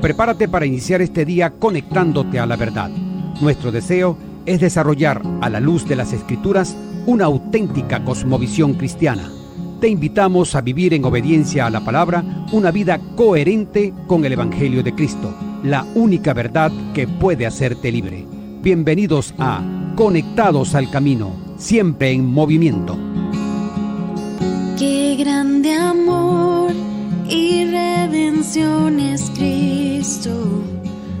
Prepárate para iniciar este día conectándote a la verdad. Nuestro deseo es desarrollar, a la luz de las Escrituras, una auténtica cosmovisión cristiana. Te invitamos a vivir en obediencia a la palabra una vida coherente con el Evangelio de Cristo, la única verdad que puede hacerte libre. Bienvenidos a Conectados al Camino, siempre en movimiento. Qué grande amor y redención es Cristo.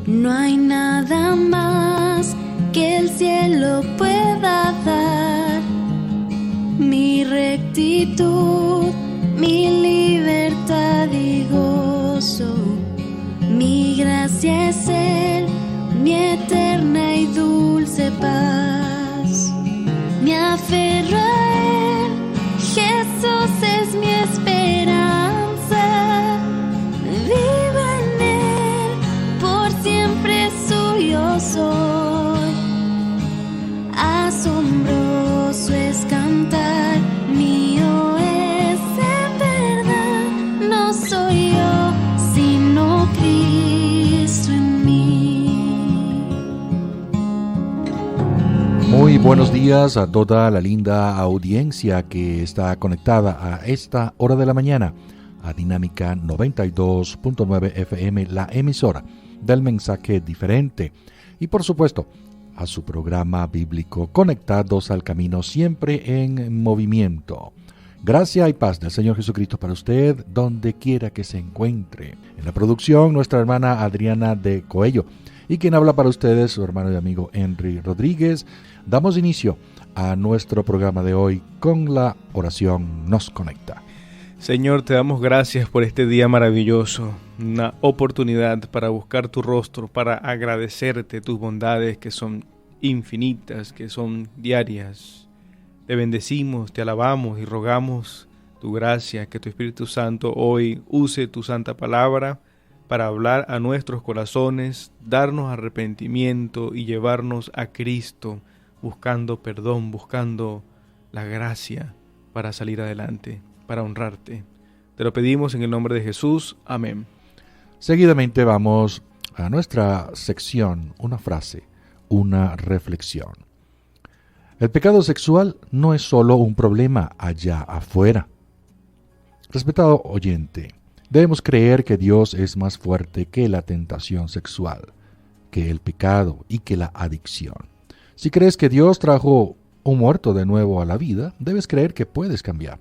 No hay nada más que el cielo pueda dar. Mi rectitud, mi libertad y gozo, mi gracia es Él, mi eterna y dulce paz. Me aferro a Él, Jesús es mi esperanza. Vivo en Él, por siempre suyo soy. Asombroso es cantar, mío es en verdad. No soy yo, sino Cristo en mí. Muy buenos días a toda la linda audiencia que está conectada a esta hora de la mañana a Dinámica 92.9 FM, la emisora del mensaje diferente. Y por supuesto, a su programa bíblico Conectados al Camino, siempre en movimiento. Gracia y paz del Señor Jesucristo para usted, donde quiera que se encuentre. En la producción, nuestra hermana Adriana de Coello. Y quien habla para ustedes, su hermano y amigo Henry Rodríguez. Damos inicio a nuestro programa de hoy con la oración Nos Conecta. Señor, te damos gracias por este día maravilloso, una oportunidad para buscar tu rostro, para agradecerte tus bondades que son infinitas, que son diarias. Te bendecimos, te alabamos y rogamos tu gracia, que tu Espíritu Santo hoy use tu santa palabra para hablar a nuestros corazones, darnos arrepentimiento y llevarnos a Cristo, buscando perdón, buscando la gracia para salir adelante, para honrarte. Te lo pedimos en el nombre de Jesús. Amén. Seguidamente vamos a nuestra sección, una frase, una reflexión. El pecado sexual no es solo un problema allá afuera. Respetado oyente, debemos creer que Dios es más fuerte que la tentación sexual, que el pecado y que la adicción. Si crees que Dios trajo un muerto de nuevo a la vida, debes creer que puedes cambiar.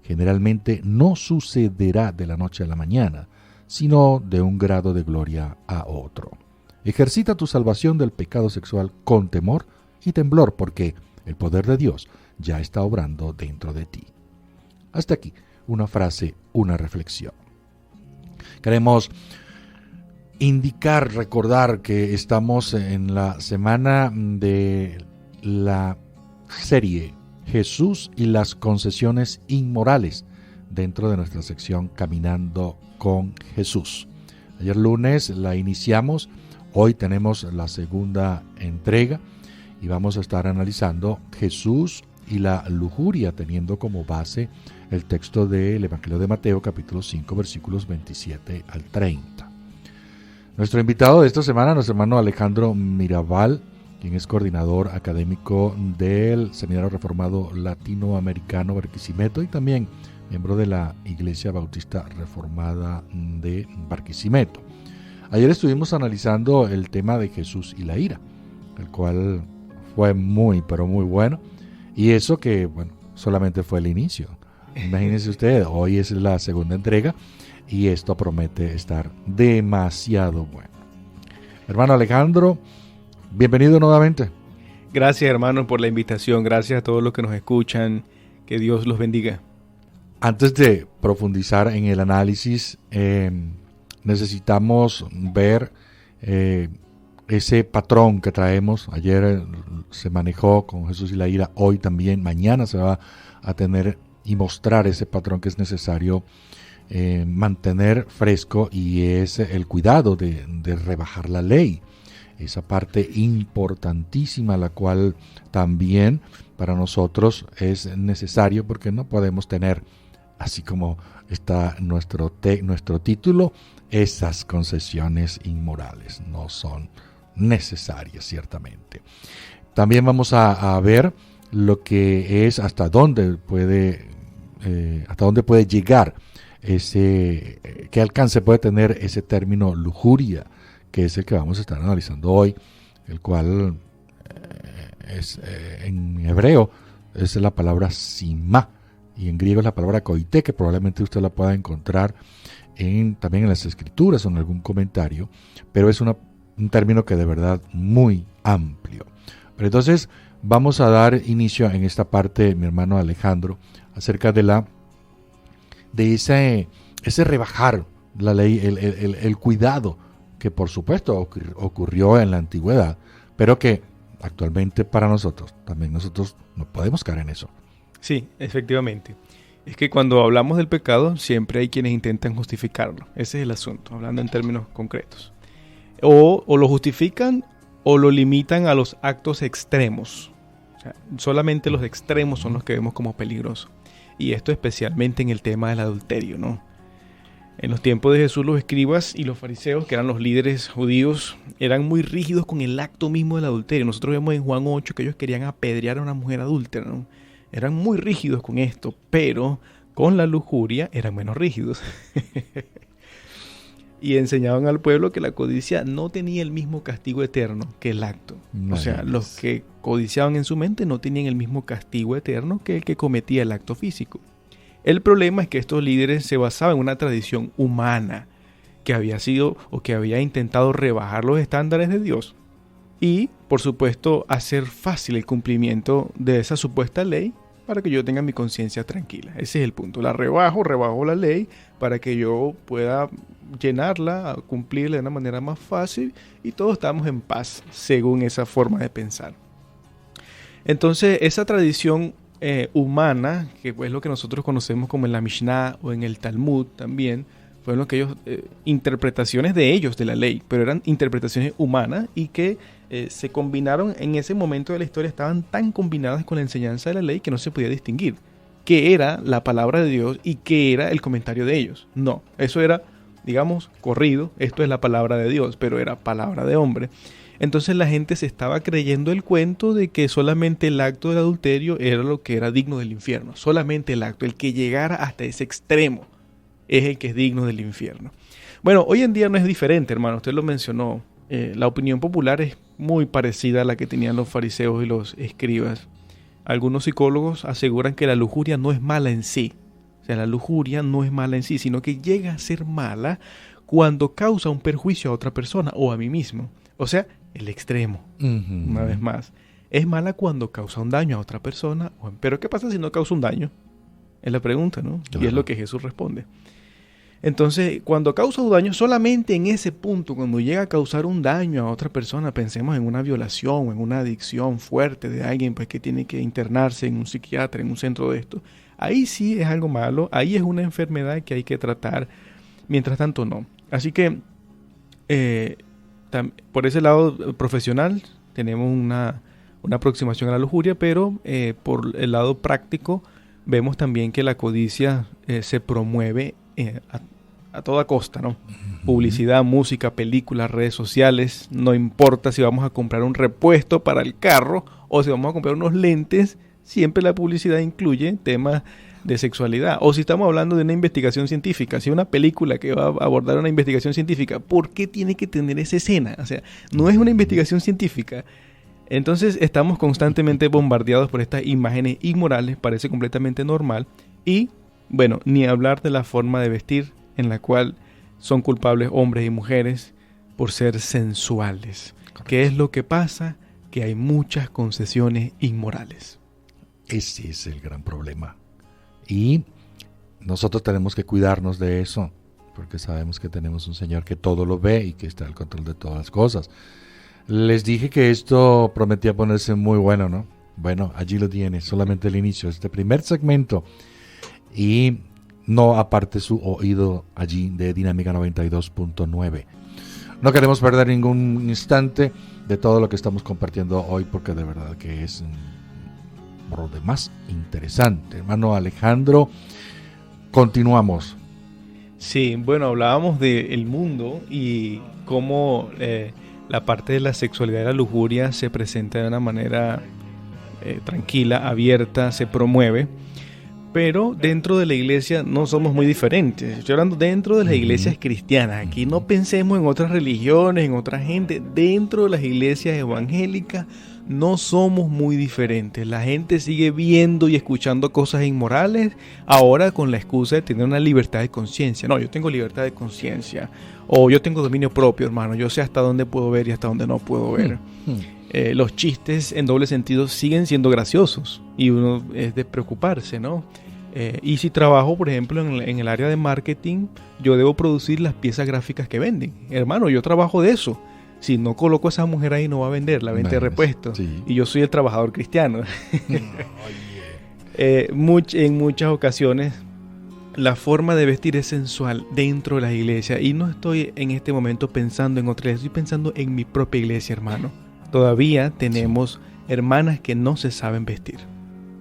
Generalmente no sucederá de la noche a la mañana, sino de un grado de gloria a otro. Ejercita tu salvación del pecado sexual con temor y temblor, porque el poder de Dios ya está obrando dentro de ti. Hasta aquí, una frase, una reflexión. Queremos indicar, recordar que estamos en la semana de la serie Jesús y las concesiones inmorales dentro de nuestra sección Caminando con Jesús. Ayer lunes la iniciamos, hoy tenemos la segunda entrega y vamos a estar analizando Jesús y la lujuria, teniendo como base el texto del Evangelio de Mateo, capítulo 5, versículos 27 al 30. Nuestro invitado de esta semana, nuestro hermano Alejandro Mirabal, quien es coordinador académico del Seminario Reformado Latinoamericano Barquisimeto y también miembro de la Iglesia Bautista Reformada de Barquisimeto. Ayer estuvimos analizando el tema de Jesús y la ira, el cual fue muy, pero muy bueno. Y eso que, bueno, solamente fue el inicio. Imagínense ustedes, hoy es la segunda entrega y esto promete estar demasiado bueno. Hermano Alejandro, bienvenido nuevamente. Gracias, hermano, por la invitación. Gracias a todos los que nos escuchan. Que Dios los bendiga. Antes de profundizar en el análisis, necesitamos ver ese patrón que traemos. Ayer se manejó con Jesús y la ira, hoy también, mañana se va a tener y mostrar ese patrón que es necesario mantener fresco, y es el cuidado de rebajar la ley. Esa parte importantísima, la cual también para nosotros es necesario, porque no podemos tener así como está nuestro título, esas concesiones inmorales no son necesarias, ciertamente. También vamos a ver lo que es hasta dónde puede llegar qué alcance puede tener ese término lujuria, que es el que vamos a estar analizando hoy, el cual en hebreo es la palabra simá, y en griego es la palabra koité, que probablemente usted la pueda encontrar también en las escrituras o en algún comentario, pero es un término que de verdad muy amplio. Pero entonces vamos a dar inicio en esta parte, mi hermano Alejandro, acerca de ese rebajar la ley, el cuidado que por supuesto ocurrió en la antigüedad, pero que actualmente para nosotros no podemos caer en eso. Sí, efectivamente. Es que cuando hablamos del pecado, siempre hay quienes intentan justificarlo. Ese es el asunto, hablando en términos concretos. O lo justifican o lo limitan a los actos extremos. O sea, solamente los extremos son los que vemos como peligrosos. Y esto especialmente en el tema del adulterio, ¿no? En los tiempos de Jesús, los escribas y los fariseos, que eran los líderes judíos, eran muy rígidos con el acto mismo del adulterio. Nosotros vemos en Juan 8 que ellos querían apedrear a una mujer adúltera, ¿no? Eran muy rígidos con esto, pero con la lujuria eran menos rígidos. Y enseñaban al pueblo que la codicia no tenía el mismo castigo eterno que el acto. O sea, los que codiciaban en su mente no tenían el mismo castigo eterno que el que cometía el acto físico. El problema es que estos líderes se basaban en una tradición humana que había sido o que había intentado rebajar los estándares de Dios y, por supuesto, hacer fácil el cumplimiento de esa supuesta ley para que yo tenga mi conciencia tranquila. Ese es el punto. La rebajo la ley para que yo pueda llenarla, cumplirla de una manera más fácil y todos estamos en paz según esa forma de pensar. Entonces, esa tradición humana, que es lo que nosotros conocemos como en la Mishnah o en el Talmud también, fueron lo que ellos, interpretaciones de ellos de la ley, pero eran interpretaciones humanas y que se combinaron en ese momento de la historia, estaban tan combinadas con la enseñanza de la ley que no se podía distinguir qué era la palabra de Dios y qué era el comentario de ellos. No, eso era, digamos, corrido, esto es la palabra de Dios, pero era palabra de hombre. Entonces la gente se estaba creyendo el cuento de que solamente el acto del adulterio era lo que era digno del infierno. Solamente el acto, el que llegara hasta ese extremo, es el que es digno del infierno. Bueno, hoy en día no es diferente, hermano. Usted lo mencionó. La opinión popular es muy parecida a la que tenían los fariseos y los escribas. Algunos psicólogos aseguran que la lujuria no es mala en sí. O sea, la lujuria no es mala en sí, sino que llega a ser mala cuando causa un perjuicio a otra persona o a mí mismo. O sea, el extremo, una vez más. Es mala cuando causa un daño a otra persona. Pero ¿qué pasa si no causa un daño? Es la pregunta, ¿no? Claro. Y es lo que Jesús responde. Entonces, cuando causa un daño, solamente en ese punto, cuando llega a causar un daño a otra persona, pensemos en una violación o en una adicción fuerte de alguien pues, que tiene que internarse en un psiquiatra, en un centro de esto, ahí sí es algo malo, ahí es una enfermedad que hay que tratar, mientras tanto no. Así que, por ese lado profesional, tenemos una aproximación a la lujuria, pero por el lado práctico, vemos también que la codicia se promueve a toda costa, ¿no? Publicidad, música, películas, redes sociales, no importa si vamos a comprar un repuesto para el carro o si vamos a comprar unos lentes, siempre la publicidad incluye temas de sexualidad. O si estamos hablando de una investigación científica, si una película que va a abordar una investigación científica, ¿por qué tiene que tener esa escena? O sea, no es una investigación científica. Entonces estamos constantemente bombardeados por estas imágenes inmorales, parece completamente normal. Y, bueno, ni hablar de la forma de vestir en la cual son culpables hombres y mujeres por ser sensuales. Correcto. ¿Qué es lo que pasa? Que hay muchas concesiones inmorales. Ese es el gran problema. Y nosotros tenemos que cuidarnos de eso, porque sabemos que tenemos un Señor que todo lo ve y que está al control de todas las cosas. Les dije que esto prometía ponerse muy bueno, ¿no? Bueno, allí lo tiene, solamente el inicio, este primer segmento. Y no aparte su oído allí de Dinámica 92.9. No queremos perder ningún instante de todo lo que estamos compartiendo hoy, porque de verdad que es por lo demás interesante. Hermano Alejandro, Continuamos. Sí, bueno, hablábamos del mundo y cómo la parte de la sexualidad y la lujuria se presenta de una manera tranquila, abierta, se promueve, pero dentro de la iglesia no somos muy diferentes. Estoy hablando dentro de las iglesias cristianas. Aquí no pensemos en otras religiones, en otra gente. Dentro de las iglesias evangélicas no somos muy diferentes. La gente sigue viendo y escuchando cosas inmorales, ahora con la excusa de tener una libertad de conciencia. No, yo tengo libertad de conciencia, o yo tengo dominio propio, hermano. Yo sé hasta dónde puedo ver y hasta dónde no puedo ver. Los chistes en doble sentido siguen siendo graciosos y uno es de preocuparse, ¿no? Y si trabajo, por ejemplo, en el área de marketing, yo debo producir las piezas gráficas que venden. Hermano, yo trabajo de eso. Si no coloco a esa mujer ahí, no va a vender, la venta de repuestos. Sí. Y yo soy el trabajador cristiano. En muchas ocasiones, la forma de vestir es sensual dentro de la iglesia. Y no estoy en este momento pensando en otra iglesia, estoy pensando en mi propia iglesia, hermano. Todavía tenemos hermanas que no se saben vestir.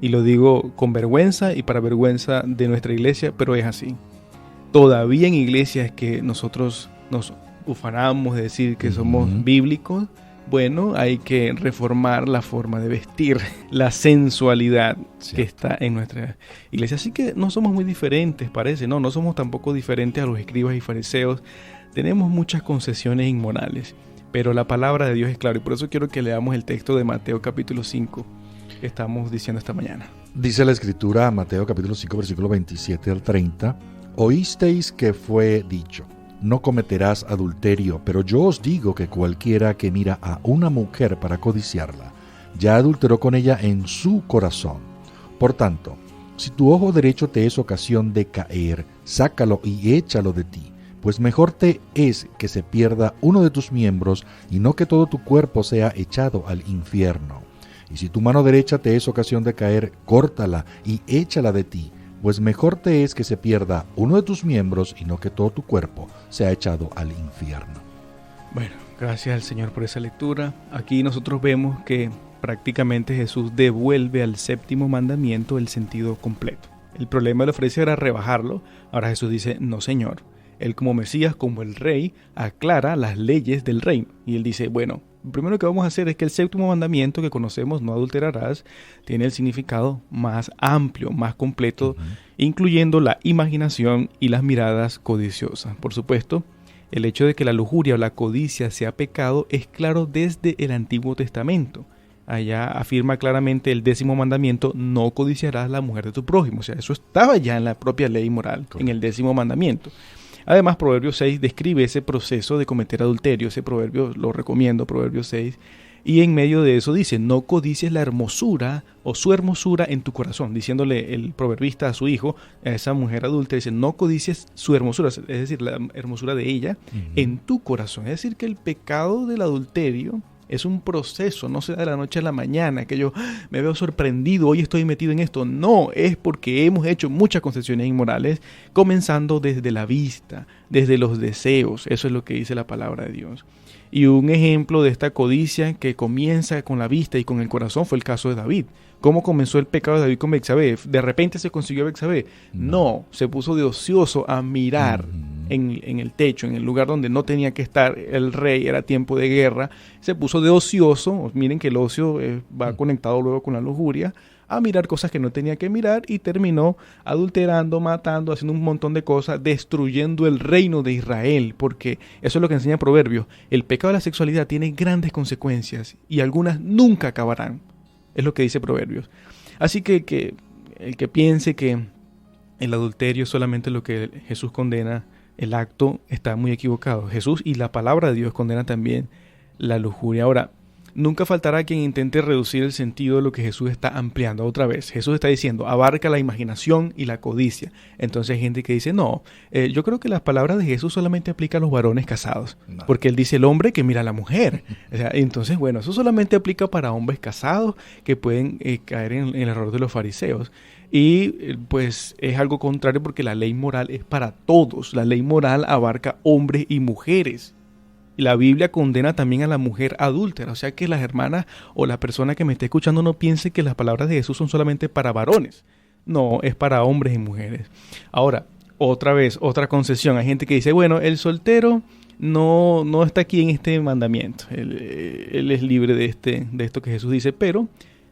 Y lo digo con vergüenza y para vergüenza de nuestra iglesia, pero es así. Todavía en iglesias que nosotros nos ufanamos de decir que somos bíblicos, bueno, hay que reformar la forma de vestir, la sensualidad que está en nuestra iglesia. Así que no somos muy diferentes, parece, no somos tampoco diferentes a los escribas y fariseos. Tenemos muchas concesiones inmorales, pero la palabra de Dios es clara, y por eso quiero que leamos el texto de Mateo capítulo 5 que estamos diciendo esta mañana. Dice la escritura, Mateo capítulo 5, versículo 27 al 30, oísteis que fue dicho, no cometerás adulterio, pero yo os digo que cualquiera que mira a una mujer para codiciarla, ya adulteró con ella en su corazón. Por tanto, si tu ojo derecho te es ocasión de caer, sácalo y échalo de ti, pues mejor te es que se pierda uno de tus miembros y no que todo tu cuerpo sea echado al infierno. Y si tu mano derecha te es ocasión de caer, córtala y échala de ti, pues mejor te es que se pierda uno de tus miembros y no que todo tu cuerpo sea echado al infierno. Bueno, gracias al Señor por esa lectura. Aquí nosotros vemos que prácticamente Jesús devuelve al séptimo mandamiento el sentido completo. El problema de los fariseos era rebajarlo. Ahora Jesús dice, no Señor. Él como Mesías, como el Rey, aclara las leyes del reino. Y él dice, bueno, lo primero que vamos a hacer es que el séptimo mandamiento que conocemos, no adulterarás, tiene el significado más amplio, más completo, incluyendo la imaginación y las miradas codiciosas. Por supuesto, el hecho de que la lujuria o la codicia sea pecado es claro desde el Antiguo Testamento. Allá afirma claramente el 10º mandamiento, no codiciarás la mujer de tu prójimo. O sea, eso estaba ya en la propia ley moral, en el 10º mandamiento. Además, Proverbios 6 describe ese proceso de cometer adulterio. Ese proverbio lo recomiendo, Proverbios 6. Y en medio de eso dice, no codicies la hermosura o su hermosura en tu corazón. Diciéndole el proverbista a su hijo, a esa mujer adulta, dice, no codicies su hermosura, es decir, la hermosura de ella, en tu corazón. Es decir, que el pecado del adulterio es un proceso, no se da de la noche a la mañana, que yo me veo sorprendido, hoy estoy metido en esto. No, es porque hemos hecho muchas concesiones inmorales, comenzando desde la vista, desde los deseos. Eso es lo que dice la palabra de Dios. Y un ejemplo de esta codicia que comienza con la vista y con el corazón fue el caso de David. ¿Cómo comenzó el pecado de David con Betsabé? ¿De repente se consiguió Betsabé? No, se puso de ocioso a mirar en el techo, en el lugar donde no tenía que estar el rey, era tiempo de guerra. Se puso de ocioso, miren que el ocio va conectado luego con la lujuria, a mirar cosas que no tenía que mirar y terminó adulterando, matando, haciendo un montón de cosas, destruyendo el reino de Israel, porque eso es lo que enseña Proverbios. El pecado de la sexualidad tiene grandes consecuencias y algunas nunca acabarán. Es lo que dice Proverbios. Así que el que piense que el adulterio es solamente lo que Jesús condena, el acto, está muy equivocado. Jesús y la palabra de Dios condena también la lujuria. Ahora, nunca faltará quien intente reducir el sentido de lo que Jesús está ampliando otra vez. Jesús está diciendo, abarca la imaginación y la codicia. Entonces hay gente que dice, no, yo creo que las palabras de Jesús solamente aplican a los varones casados. No. Porque él dice el hombre que mira a la mujer. O sea, entonces, bueno, eso solamente aplica para hombres casados que pueden caer en el error de los fariseos. Y pues es algo contrario porque la ley moral es para todos. La ley moral abarca hombres y mujeres. Y la Biblia condena también a la mujer adúltera. O sea que las hermanas o la persona que me esté escuchando no piense que las palabras de Jesús son solamente para varones. No, es para hombres y mujeres. Ahora, otra vez, otra concesión. Hay gente que dice, bueno, el soltero no está aquí en este mandamiento. Él es libre de esto que Jesús dice, pero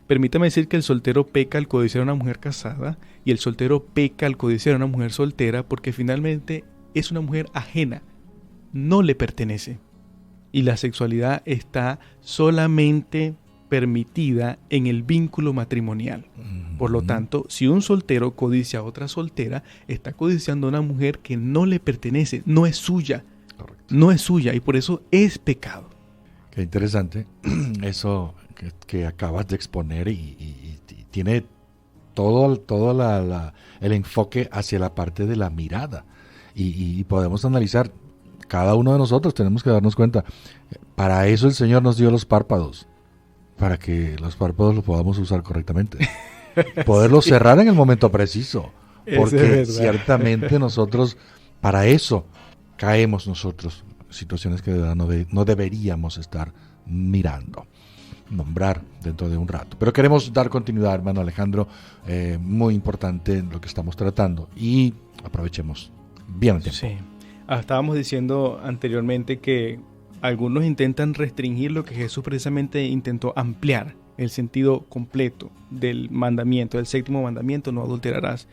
permítame decir que el soltero peca al codiciar a una mujer casada y el soltero peca al codiciar a una mujer soltera porque finalmente es una mujer ajena, no le pertenece. Y la sexualidad está solamente permitida en el vínculo matrimonial. Por lo tanto, si un soltero codicia a otra soltera, está codiciando a una mujer que no le pertenece, no es suya. Correcto. No es suya y por eso es pecado. Qué interesante eso que acabas de exponer y tiene todo el enfoque hacia la parte de la mirada y podemos analizar, cada uno de nosotros tenemos que darnos cuenta, para eso el Señor nos dio los párpados, para que los párpados los podamos usar correctamente, poderlos cerrar en el momento preciso, porque ciertamente nosotros, para eso caemos nosotros, situaciones que de verdad no deberíamos estar mirando, nombrar dentro de un rato. Pero queremos dar continuidad, hermano Alejandro, muy importante lo que estamos tratando y aprovechemos bien el tiempo. Sí. Estábamos diciendo anteriormente que algunos intentan restringir lo que Jesús precisamente intentó ampliar, el sentido completo del mandamiento, del séptimo mandamiento, no adulterarás.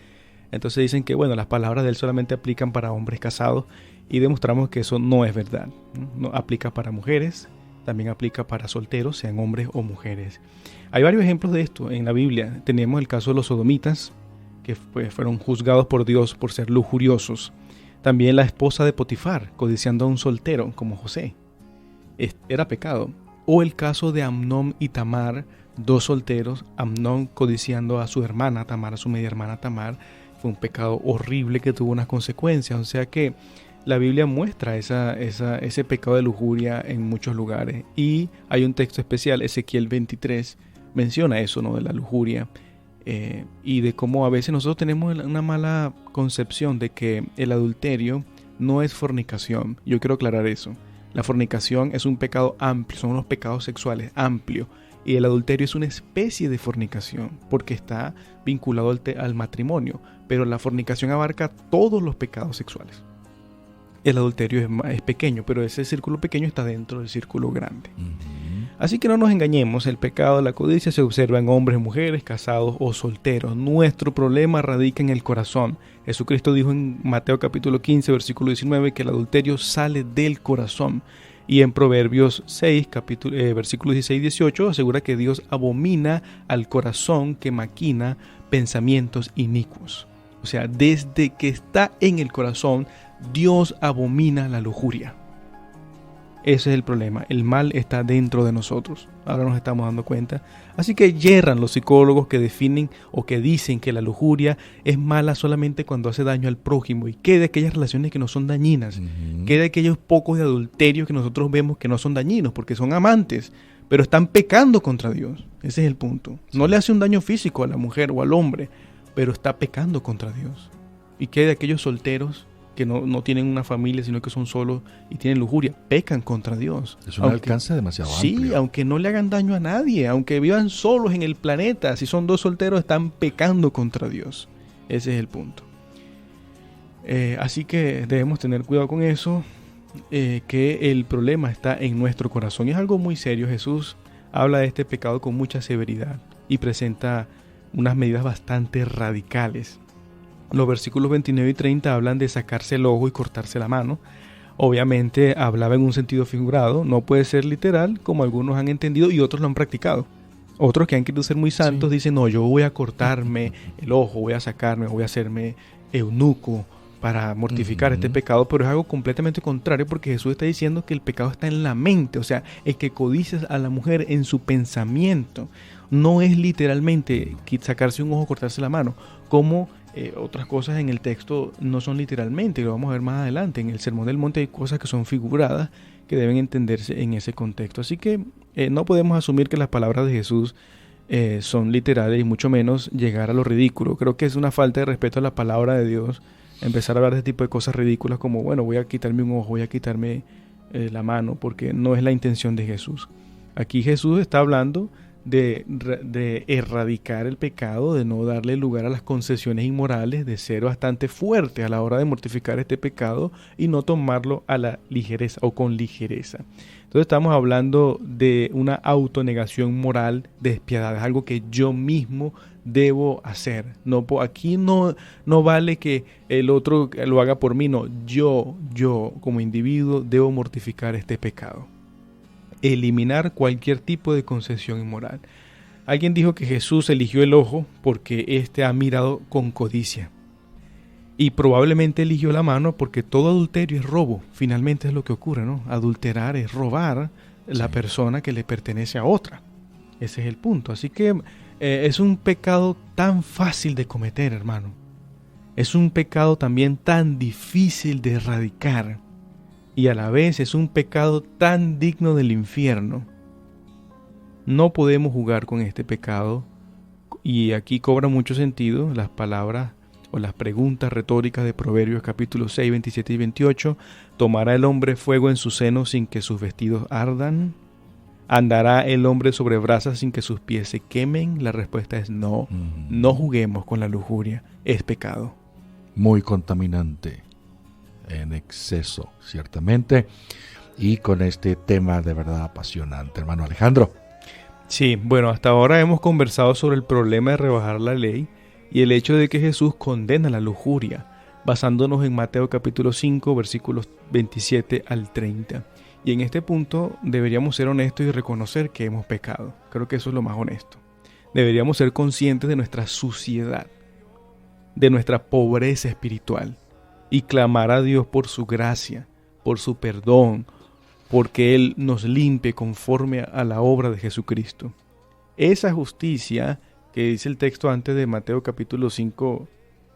Entonces dicen que bueno, las palabras de él solamente aplican para hombres casados y demostramos que eso no es verdad. No aplica para mujeres, también aplica para solteros, sean hombres o mujeres. Hay varios ejemplos de esto en la Biblia. Tenemos el caso de los sodomitas, que fueron juzgados por Dios por ser lujuriosos. También la esposa de Potifar, codiciando a un soltero como José. Era pecado. O el caso de Amnón y Tamar, dos solteros, Amnón codiciando a su hermana Tamar, a su media hermana Tamar. Fue un pecado horrible que tuvo unas consecuencias. O sea que la Biblia muestra ese pecado de lujuria en muchos lugares. Y hay un texto especial, Ezequiel 23, menciona eso, ¿no? De la lujuria. Y de cómo a veces nosotros tenemos una mala concepción de que el adulterio no es fornicación. Yo quiero aclarar eso. La fornicación es un pecado amplio, son unos pecados sexuales amplios. Y el adulterio es una especie de fornicación porque está vinculado al matrimonio. Pero la fornicación abarca todos los pecados sexuales. El adulterio es pequeño, pero ese círculo pequeño está dentro del círculo grande. Así que no nos engañemos, el pecado de la codicia se observa en hombres, mujeres, casados o solteros. Nuestro problema radica en el corazón. Jesucristo dijo en Mateo capítulo 15, versículo 19, que el adulterio sale del corazón. Y en Proverbios 6, versículos 16 y 18, asegura que Dios abomina al corazón que maquina pensamientos inicuos. O sea, desde que está en el corazón, Dios abomina la lujuria. Ese es el problema. El mal está dentro de nosotros. Ahora nos estamos dando cuenta. Así que yerran los psicólogos que definen o que dicen que la lujuria es mala solamente cuando hace daño al prójimo. ¿Y qué de aquellas relaciones que no son dañinas? ¿Qué de aquellos pocos de adulterio que nosotros vemos que no son dañinos? Porque son amantes, pero están pecando contra Dios. Ese es el punto. No le hace un daño físico a la mujer o al hombre, pero está pecando contra Dios. ¿Y qué de aquellos solteros que no tienen una familia, sino que son solos y tienen lujuria? Pecan contra Dios. Es un alcance demasiado amplio. Sí, aunque no le hagan daño a nadie, aunque vivan solos en el planeta, si son dos solteros, están pecando contra Dios. Ese es el punto. Así que debemos tener cuidado con eso, que el problema está en nuestro corazón. Y es algo muy serio. Jesús habla de este pecado con mucha severidad y presenta unas medidas bastante radicales. Los versículos 29 y 30 hablan de sacarse el ojo y cortarse la mano. Obviamente hablaba en un sentido figurado, no puede ser literal como algunos han entendido y otros lo han practicado. Otros que han querido ser muy santos dicen, no, yo voy a cortarme el ojo, voy a sacarme, voy a hacerme eunuco para mortificar este pecado, pero es algo completamente contrario porque Jesús está diciendo que el pecado está en la mente, o sea, el que codicia a la mujer en su pensamiento. No es literalmente sacarse un ojo, cortarse la mano, como otras cosas en el texto no son literalmente, lo vamos a ver más adelante. En el Sermón del Monte hay cosas que son figuradas que deben entenderse en ese contexto. Así que no podemos asumir que las palabras de Jesús son literales y mucho menos llegar a lo ridículo. Creo que es una falta de respeto a la palabra de Dios empezar a hablar de este tipo de cosas ridículas como, bueno, voy a quitarme un ojo, voy a quitarme la mano, porque no es la intención de Jesús. Aquí Jesús está hablando de erradicar el pecado, de no darle lugar a las concesiones inmorales, de ser bastante fuerte a la hora de mortificar este pecado y no tomarlo a la ligereza o con ligereza. Entonces estamos hablando de una autonegación moral despiadada, es algo que yo mismo debo hacer. Aquí no vale que el otro lo haga por mí, no, yo como individuo debo mortificar este pecado. Eliminar cualquier tipo de concesión inmoral. Alguien dijo que Jesús eligió el ojo porque éste ha mirado con codicia. Y probablemente eligió la mano porque todo adulterio es robo. Finalmente es lo que ocurre, ¿no? Adulterar es robar la persona que le pertenece a otra. Ese es el punto. Así que es un pecado tan fácil de cometer, hermano. Es un pecado también tan difícil de erradicar. Y a la vez es un pecado tan digno del infierno. No podemos jugar con este pecado. Y aquí cobra mucho sentido las palabras o las preguntas retóricas de Proverbios capítulo 6, 27 y 28. ¿Tomará el hombre fuego en su seno sin que sus vestidos ardan? ¿Andará el hombre sobre brasas sin que sus pies se quemen? La respuesta es no. No juguemos con la lujuria. Es pecado. Muy contaminante. En exceso, ciertamente. Y con este tema de verdad apasionante, hermano Alejandro. Sí, bueno, hasta ahora hemos conversado sobre el problema de rebajar la ley y el hecho de que Jesús condena la lujuria, basándonos en Mateo capítulo 5, versículos 27 al 30. Y en este punto deberíamos ser honestos y reconocer que hemos pecado. Creo que eso es lo más honesto. Deberíamos ser conscientes de nuestra suciedad, de nuestra pobreza espiritual, y clamar a Dios por su gracia, por su perdón, porque Él nos limpie conforme a la obra de Jesucristo. Esa justicia que dice el texto antes de Mateo capítulo 5,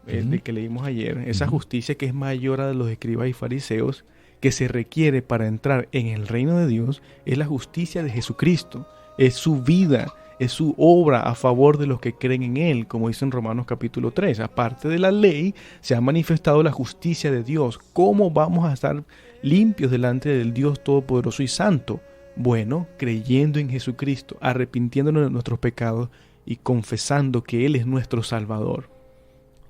de que leímos ayer, esa justicia que es mayor a la de los escribas y fariseos, que se requiere para entrar en el reino de Dios, es la justicia de Jesucristo, es su vida, es su obra a favor de los que creen en Él, como dice en Romanos capítulo 3. Aparte de la ley, se ha manifestado la justicia de Dios. ¿Cómo vamos a estar limpios delante del Dios Todopoderoso y Santo? Bueno, creyendo en Jesucristo, arrepintiéndonos de nuestros pecados y confesando que Él es nuestro Salvador.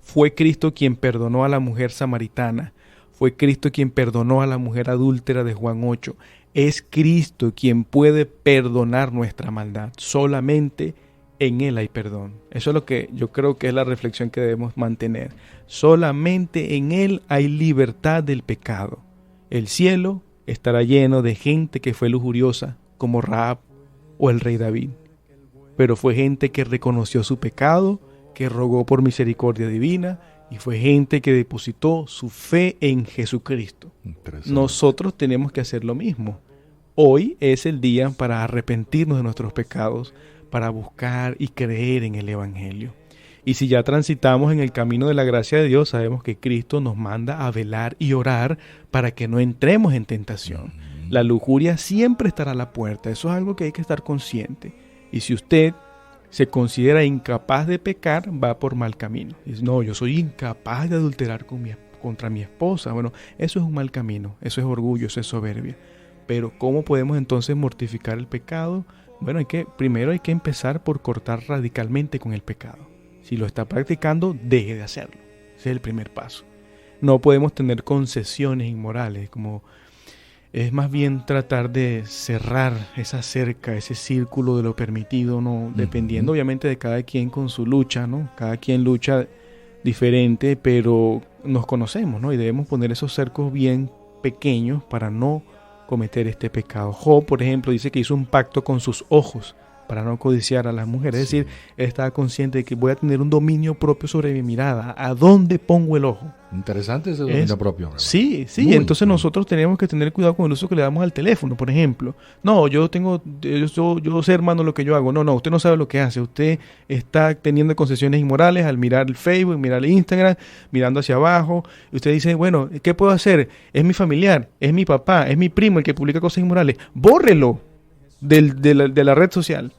Fue Cristo quien perdonó a la mujer samaritana. Fue Cristo quien perdonó a la mujer adúltera de Juan 8. Es Cristo quien puede perdonar nuestra maldad. Solamente en Él hay perdón. Eso es lo que yo creo que es la reflexión que debemos mantener. Solamente en Él hay libertad del pecado. El cielo estará lleno de gente que fue lujuriosa, como Rahab o el rey David. Pero fue gente que reconoció su pecado, que rogó por misericordia divina, y fue gente que depositó su fe en Jesucristo. Nosotros tenemos que hacer lo mismo. Hoy es el día para arrepentirnos de nuestros pecados, para buscar y creer en el Evangelio. Y si ya transitamos en el camino de la gracia de Dios, sabemos que Cristo nos manda a velar y orar para que no entremos en tentación. La lujuria siempre estará a la puerta. Eso es algo que hay que estar consciente. Y si usted se considera incapaz de pecar, va por mal camino. Dice, no, yo soy incapaz de adulterar contra mi esposa. Bueno, eso es un mal camino, eso es orgullo, eso es soberbia. Pero ¿cómo podemos entonces mortificar el pecado? Bueno, primero hay que empezar por cortar radicalmente con el pecado. Si lo está practicando, deje de hacerlo. Ese es el primer paso. No podemos tener concesiones inmorales, como es más bien tratar de cerrar esa cerca, ese círculo de lo permitido, ¿no? Dependiendo obviamente de cada quien con su lucha, ¿no? Cada quien lucha diferente, pero nos conocemos, ¿no? Y debemos poner esos cercos bien pequeños para no cometer este pecado. Job, por ejemplo, dice que hizo un pacto con sus ojos para no codiciar a las mujeres. Es decir, él estaba consciente de que voy a tener un dominio propio sobre mi mirada. ¿A dónde pongo el ojo? Interesante ese dominio propio. ¿Verdad? Sí. Entonces nosotros tenemos que tener cuidado con el uso que le damos al teléfono, por ejemplo. No, yo sé, hermano, lo que yo hago. No, usted no sabe lo que hace. Usted está teniendo concesiones inmorales al mirar el Facebook, mirar el Instagram, mirando hacia abajo. Y usted dice, bueno, ¿qué puedo hacer? Es mi familiar, es mi papá, es mi primo el que publica cosas inmorales. Bórrelo de la red social.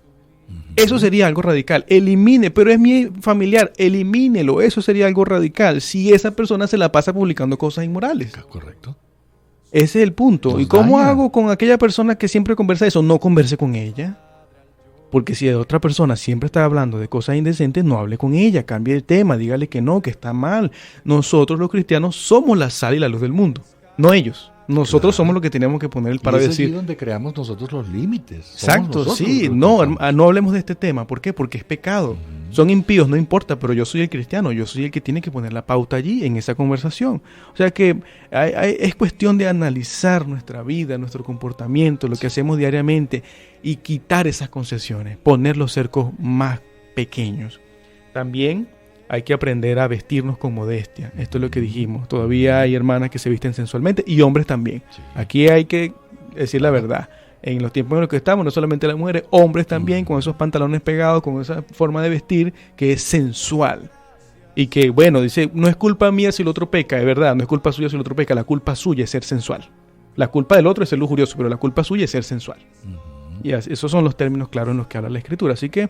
Eso sería algo radical. Elimine, pero es mi familiar, elimínelo. Eso sería algo radical si esa persona se la pasa publicando cosas inmorales. Correcto. Ese es el punto. ¿Y cómo hago con aquella persona que siempre conversa eso? No converse con ella. Porque si otra persona siempre está hablando de cosas indecentes, no hable con ella, cambie el tema, dígale que no, que está mal. Nosotros los cristianos somos la sal y la luz del mundo, no ellos. Nosotros somos los que tenemos que poner el para y es decir. allí donde creamos nosotros los límites. Somos Exacto, nosotros sí, los no, culpables. no hablemos de este tema. ¿Por qué? Porque es pecado. Son impíos, no importa, pero yo soy el cristiano, yo soy el que tiene que poner la pauta allí en esa conversación. O sea que es cuestión de analizar nuestra vida, nuestro comportamiento, lo que hacemos diariamente y quitar esas concesiones, poner los cercos más pequeños. También hay que aprender a vestirnos con modestia. Esto es lo que dijimos. Todavía hay hermanas que se visten sensualmente y hombres también. Sí. Aquí hay que decir la verdad. En los tiempos en los que estamos, no solamente las mujeres, hombres también, con esos pantalones pegados, con esa forma de vestir que es sensual. Y que, bueno, dice, no es culpa mía si el otro peca, es verdad, no es culpa suya si el otro peca, la culpa suya es ser sensual. La culpa del otro es ser lujurioso, pero la culpa suya es ser sensual. Y esos son los términos claros en los que habla la Escritura. Así que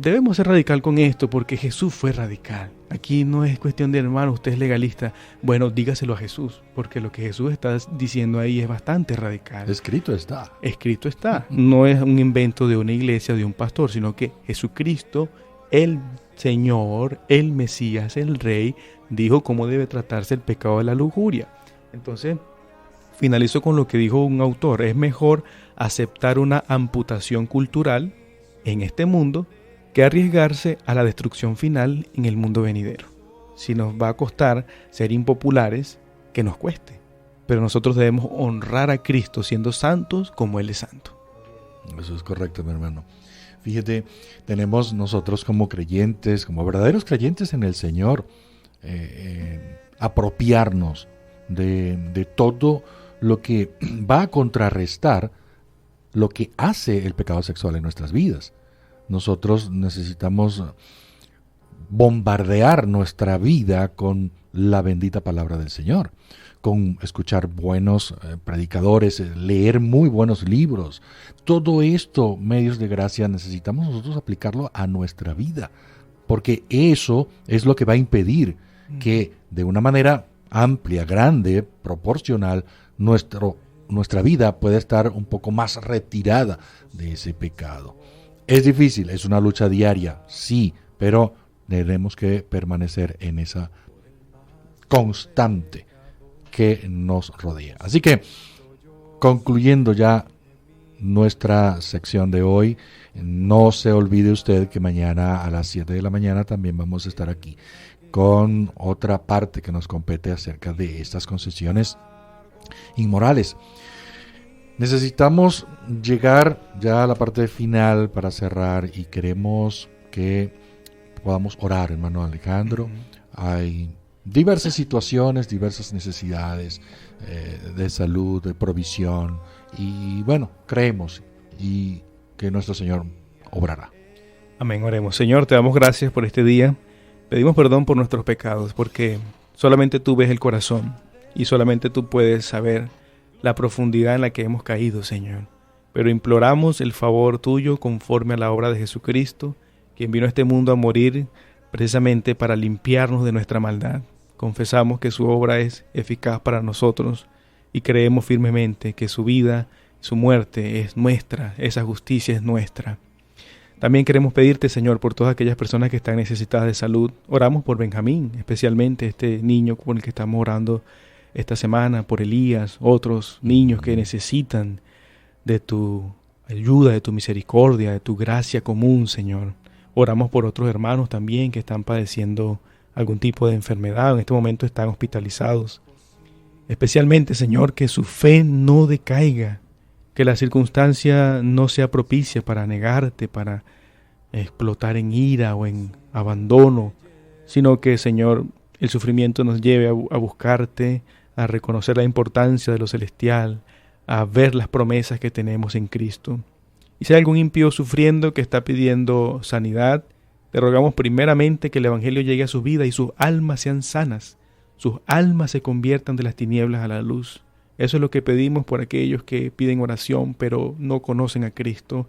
debemos ser radical con esto, porque Jesús fue radical. Aquí no es cuestión de, hermano, usted es legalista. Bueno, dígaselo a Jesús, porque lo que Jesús está diciendo ahí es bastante radical. Escrito está. Escrito está. No es un invento de una iglesia o de un pastor, sino que Jesucristo, el Señor, el Mesías, el Rey, dijo cómo debe tratarse el pecado de la lujuria. Entonces, finalizo con lo que dijo un autor. Es mejor aceptar una amputación cultural en este mundo que arriesgarse a la destrucción final en el mundo venidero. Si nos va a costar ser impopulares, que nos cueste. Pero nosotros debemos honrar a Cristo siendo santos como Él es santo. Eso es correcto, mi hermano. Fíjate, tenemos nosotros como creyentes, como verdaderos creyentes en el Señor, apropiarnos de todo lo que va a contrarrestar lo que hace el pecado sexual en nuestras vidas. Nosotros necesitamos bombardear nuestra vida con la bendita palabra del Señor, con escuchar buenos predicadores, leer muy buenos libros. Todo esto, medios de gracia, necesitamos nosotros aplicarlo a nuestra vida, porque eso es lo que va a impedir que de una manera amplia, grande, proporcional, nuestra vida pueda estar un poco más retirada de ese pecado. Es difícil, es una lucha diaria, sí, pero tenemos que permanecer en esa constante que nos rodea. Así que, concluyendo ya nuestra sección de hoy, no se olvide usted que mañana a las 7 de la mañana también vamos a estar aquí con otra parte que nos compete acerca de estas concesiones inmorales. Necesitamos llegar ya a la parte final para cerrar y queremos que podamos orar, hermano Alejandro. Hay diversas situaciones, diversas necesidades de salud, de provisión y bueno, creemos y que nuestro Señor obrará. Amén, oremos. Señor, te damos gracias por este día. Pedimos perdón por nuestros pecados porque solamente tú ves el corazón y solamente tú puedes saber la profundidad en la que hemos caído, Señor. Pero imploramos el favor tuyo conforme a la obra de Jesucristo, quien vino a este mundo a morir precisamente para limpiarnos de nuestra maldad. Confesamos que su obra es eficaz para nosotros y creemos firmemente que su vida, su muerte es nuestra, esa justicia es nuestra. También queremos pedirte, Señor, por todas aquellas personas que están necesitadas de salud. Oramos por Benjamín, especialmente este niño por el que estamos orando esta semana, por Elías, otros niños que necesitan de tu ayuda, de tu misericordia, de tu gracia común, Señor. Oramos por otros hermanos también que están padeciendo algún tipo de enfermedad, en este momento están hospitalizados. Especialmente, Señor, que su fe no decaiga, que la circunstancia no sea propicia para negarte, para explotar en ira o en abandono, sino que, Señor, el sufrimiento nos lleve a buscarte, a reconocer la importancia de lo celestial, a ver las promesas que tenemos en Cristo. Y si hay algún impío sufriendo que está pidiendo sanidad, te rogamos primeramente que el Evangelio llegue a su vida y sus almas sean sanas, sus almas se conviertan de las tinieblas a la luz. Eso es lo que pedimos por aquellos que piden oración pero no conocen a Cristo.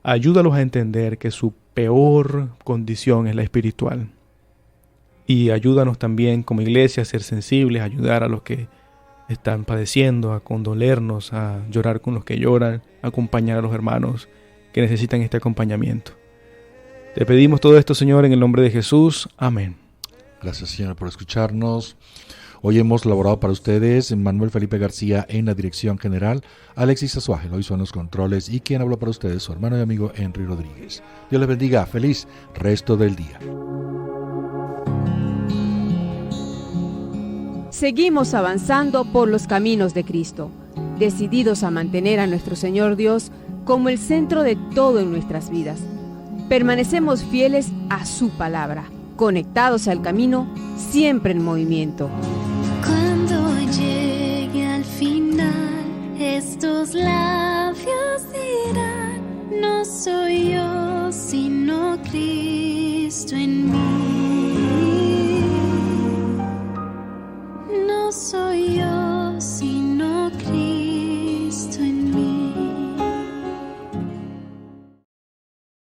Ayúdalos a entender que su peor condición es la espiritual. Y ayúdanos también como iglesia a ser sensibles, a ayudar a los que están padeciendo, a condolernos, a llorar con los que lloran, a acompañar a los hermanos que necesitan este acompañamiento. Te pedimos todo esto, Señor, en el nombre de Jesús. Amén. Gracias, Señor, por escucharnos. Hoy hemos laborado para ustedes Manuel Felipe García en la dirección general, Alexis Azuaje lo hizo en los controles y quien habló para ustedes, su hermano y amigo Henry Rodríguez. Dios les bendiga. Feliz resto del día. Seguimos avanzando por los caminos de Cristo, decididos a mantener a nuestro Señor Dios como el centro de todo en nuestras vidas. Permanecemos fieles a su palabra, conectados al camino, siempre en movimiento. Cuando llegue al final, estos labios dirán: no soy yo, sino Cristo en mí.